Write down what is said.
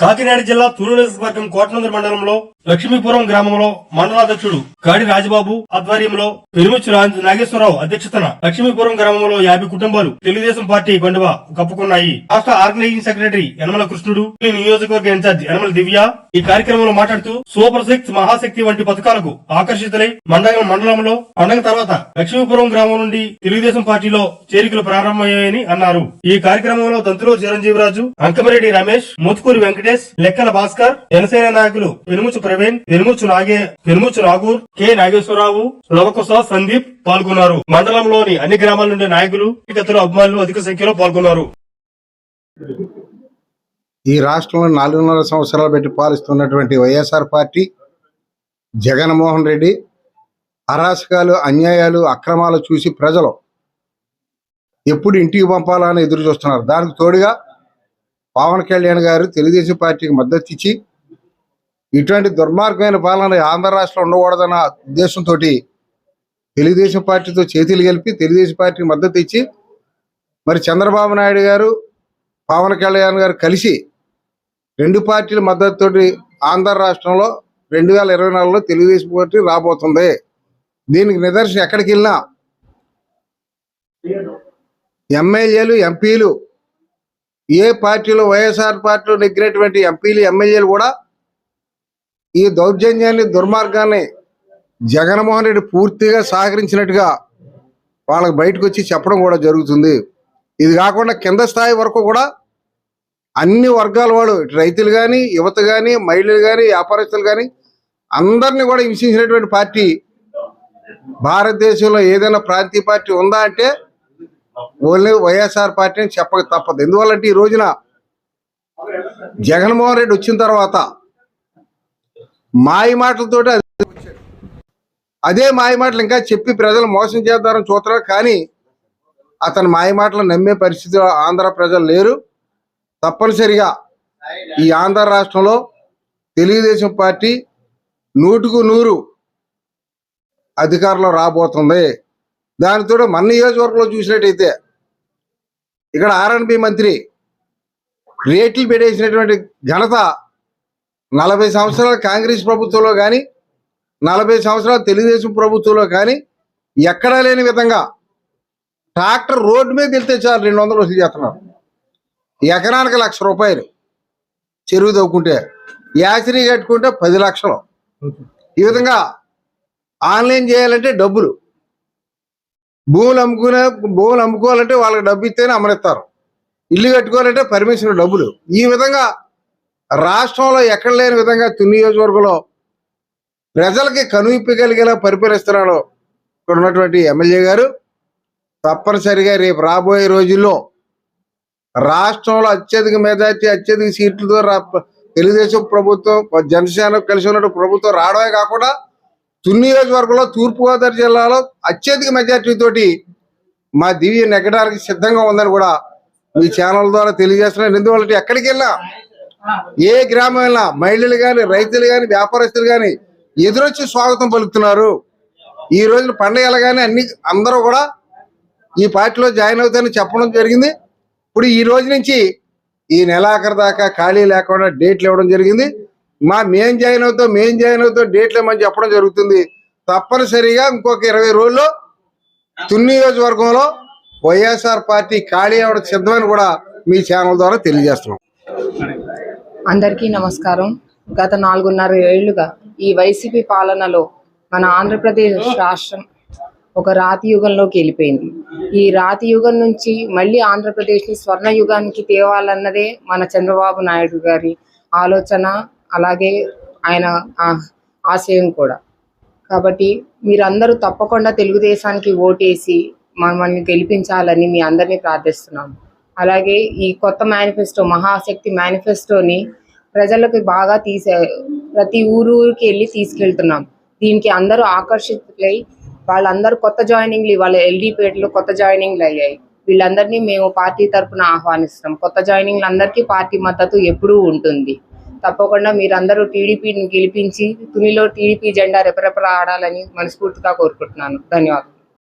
కాకినాడ జిల్లా తూరు నియోజకవర్గం కోటనందూరు మండలంలో లక్ష్మీపురం గ్రామంలో మండలాధ్యక్షుడు గాడి రాజబాబు ఆధ్వర్యంలో పెరుముచ్చు నాగేశ్వరరావు అధ్యక్షతన లక్ష్మీపురం గ్రామంలో 50 కుటుంబాలు తెలుగుదేశం పార్టీ కండువా కప్పుకున్నాయి. రాష్ట్ర ఆర్గనైజింగ్ సెక్రటరీ యనమల కృష్ణుడు, నియోజకవర్గ ఇన్ఛార్జి యనమల దివ్య ఈ కార్యక్రమంలో మాట్లాడుతూ సూపర్ సిక్స్ మహాశక్తి వంటి పథకాలకు ఆకర్షితులై మండలంలో పండగ తర్వాత లక్ష్మీపురం గ్రామం నుండి తెలుగుదేశం పార్టీలో చేరికలు ప్రారంభమయ్యాయని అన్నారు. ఈ కార్యక్రమంలో దంతులో చిరంజీవిరాజు, అంకమరెడ్డి రమేష్, ముత్కూరి వెంకటేష్, లెక్కల భాస్కర్, జనసేన నాయకులు పెనుముచ్చు ప్రవీణ్, పెనుముచ్చు నాగూర్, కె నాగేశ్వరరావు, లవకుశ సందీప్ పాల్గొన్నారు. మండలంలోని అన్ని గ్రామాల నుండి నాయకులు, అభిమానులు అధిక సంఖ్యలో పాల్గొన్నారు. ఈ రాష్ట్రంలో 4.5 సంవత్సరాలు పెట్టి పాలిస్తున్నటువంటి వైఎస్ఆర్ పార్టీ, జగన్మోహన్ రెడ్డి అరాచకాలు, అన్యాయాలు, అక్రమాలు చూసి ప్రజలు ఎప్పుడు ఇంటికి పంపాలని ఎదురు చూస్తున్నారు. దానికి తోడుగా పవన్ కళ్యాణ్ గారు తెలుగుదేశం పార్టీకి మద్దతు ఇచ్చి ఇటువంటి దుర్మార్గమైన పాలన ఆంధ్ర రాష్ట్రంలో ఉండకూడదన్న ఉద్దేశంతో తెలుగుదేశం పార్టీతో చేతులు కలిపి తెలుగుదేశం పార్టీకి మద్దతు ఇచ్చి మరి చంద్రబాబు నాయుడు గారు, పవన్ కళ్యాణ్ గారు కలిసి 2 పార్టీల మద్దతుతోటి ఆంధ్ర రాష్ట్రంలో 2024లో తెలుగుదేశం పార్టీ రాబోతుంది. దీనికి నిదర్శనం ఎక్కడికి వెళ్ళినా ఎమ్మెల్యేలు, ఎంపీలు, ఏ పార్టీలో వైఎస్ఆర్ పార్టీలో నెగ్గినటువంటి ఎంపీలు, ఎమ్మెల్యేలు కూడా ఈ దౌర్జన్యాన్ని, దుర్మార్గాన్ని జగన్మోహన్ రెడ్డి పూర్తిగా సహకరించినట్టుగా వాళ్ళకి బయటకు వచ్చి చెప్పడం కూడా జరుగుతుంది. ఇది కాకుండా కింద స్థాయి వరకు కూడా అన్ని వర్గాల వాళ్ళు, రైతులు కానీ, యువత కానీ, మహిళలు కానీ, వ్యాపారస్తులు కానీ అందరినీ కూడా హింసించినటువంటి పార్టీ భారతదేశంలో ఏదైనా ప్రాంతీయ పార్టీ ఉందా అంటే ఓన్లీ వైఎస్ఆర్ పార్టీ అని చెప్పక తప్పదు. ఎందువల్లంటే ఈ రోజున జగన్మోహన్ రెడ్డి వచ్చిన తర్వాత మాయ మాటలతోటి అదే మాయ మాటలు ఇంకా చెప్పి ప్రజలు మోసం చేద్దారని చూస్తారు. కానీ అతని మాయ మాటలు నమ్మే పరిస్థితిలో ఆంధ్ర ప్రజలు లేరు. తప్పనిసరిగా ఈ ఆంధ్ర రాష్ట్రంలో తెలుగుదేశం పార్టీ 100కు 100 అధికారంలో రాబోతుంది. దానితో మన నియోజకవర్గంలో చూసినట్టయితే ఇక్కడ ఆర్ఎండ్బి మంత్రి రేట్లు పెట్టేసినటువంటి ఘనత 40 సంవత్సరాల కాంగ్రెస్ ప్రభుత్వంలో కానీ, 40 సంవత్సరాల తెలుగుదేశం ప్రభుత్వంలో కానీ ఎక్కడా లేని విధంగా ట్రాక్టర్ రోడ్డు మీద వెళ్తే చాలు 200 వసూలు చేస్తున్నారు. ఎకరానికి ₹1,00,000 చెరువు తవ్వుకుంటే, యాసిరీ కట్టుకుంటే 10 లక్షలు. ఈ విధంగా ఆన్లైన్ చేయాలంటే డబ్బులు, భూములు అమ్ముకోవాలంటే వాళ్ళకి డబ్బు ఇస్తేనే అమ్మనిస్తారు, ఇల్లు కట్టుకోవాలంటే పర్మిషన్ డబ్బులు. ఈ విధంగా రాష్ట్రంలో ఎక్కడ లేని విధంగా తుని నియోజకవర్గంలో ప్రజలకి కనువిప్పగలిగేలా పరిపాలిస్తున్నాడు ఇక్కడ ఉన్నటువంటి ఎమ్మెల్యే గారు. తప్పనిసరిగా రేపు రాబోయే రోజుల్లో రాష్ట్రంలో అత్యధిక మెజార్టీ, అత్యధిక సీట్లతో తెలుగుదేశం ప్రభుత్వం, జనసేన కలిసి ఉన్నటువంటి ప్రభుత్వం రావడమే కాకుండా తుని నియోజకవర్గంలో, తూర్పుగోదావరి జిల్లాలో అత్యధిక మెజార్టీ తోటి మా దివ్య నెగ్గడానికి సిద్ధంగా ఉందని కూడా మీ ఛానల్ ద్వారా తెలియజేస్తున్నాను. ఎందువల్ల ఎక్కడికి వెళ్ళినా, ఏ గ్రామం వెళ్ళినా మహిళలు కానీ, రైతులు కానీ, వ్యాపారస్తులు కానీ ఎదురొచ్చి స్వాగతం పలుకుతున్నారు. ఈ రోజున పండుగలు కానీ అందరూ కూడా ఈ పార్టీలో జాయిన్ అవుతారని చెప్పడం జరిగింది. ఇప్పుడు ఈ రోజు నుంచి ఈ నెలాఖరు దాకా ఖాళీ లేకుండా డేట్లు ఇవ్వడం జరిగింది. మేం జాయిన్ అవుతాం డేట్లు ఇవ్వమని చెప్పడం జరుగుతుంది. తప్పనిసరిగా ఇంకొక 20 రోజుల్లో తుని నియోజకవర్గంలో వైఎస్ఆర్ పార్టీ ఖాళీ అవ్వడం సిద్ధమని కూడా మీ ఛానల్ ద్వారా తెలియజేస్తున్నాం. అందరికీ నమస్కారం. గత 4.5 ఏళ్లుగా ఈ వైసీపీ పాలనలో మన ఆంధ్రప్రదేశ్ రాష్ట్రం ఒక రాతి యుగంలోకి వెళ్ళిపోయింది. ఈ రాతి యుగం నుంచి మళ్ళీ ఆంధ్రప్రదేశ్ని స్వర్ణ యుగానికి తేవాలన్నదే మన చంద్రబాబు నాయుడు గారి ఆలోచన, అలాగే ఆయన ఆశయం కూడా. కాబట్టి మీరందరూ తప్పకుండా తెలుగుదేశానికి ఓటేసి మమ్మల్ని గెలిపించాలని మీ అందరినీ ప్రార్థిస్తున్నాము. అలాగే ఈ కొత్త మేనిఫెస్టో, మహాశక్తి మేనిఫెస్టోని ప్రజలకు బాగా ప్రతి ఊరికి వెళ్ళి తీసుకెళ్తున్నాం. దీనికి అందరూ ఆకర్షితులై వాళ్ళందరూ కొత్త జాయినింగ్లు, వాళ్ళ ఎల్డీపేటలో కొత్త జాయినింగ్లు అయ్యాయి. వీళ్ళందరినీ మేము పార్టీ తరఫున ఆహ్వానిస్తున్నాం. కొత్త జాయినింగ్లు అందరికీ పార్టీ మద్దతు ఎప్పుడూ ఉంటుంది. తప్పకుండా మీరందరూ టీడీపీని గెలిపించి తునిలో టీడీపీ జెండా రెపరెపలా ఆడాలని మనస్ఫూర్తిగా కోరుకుంటున్నాను. ధన్యవాదాలు.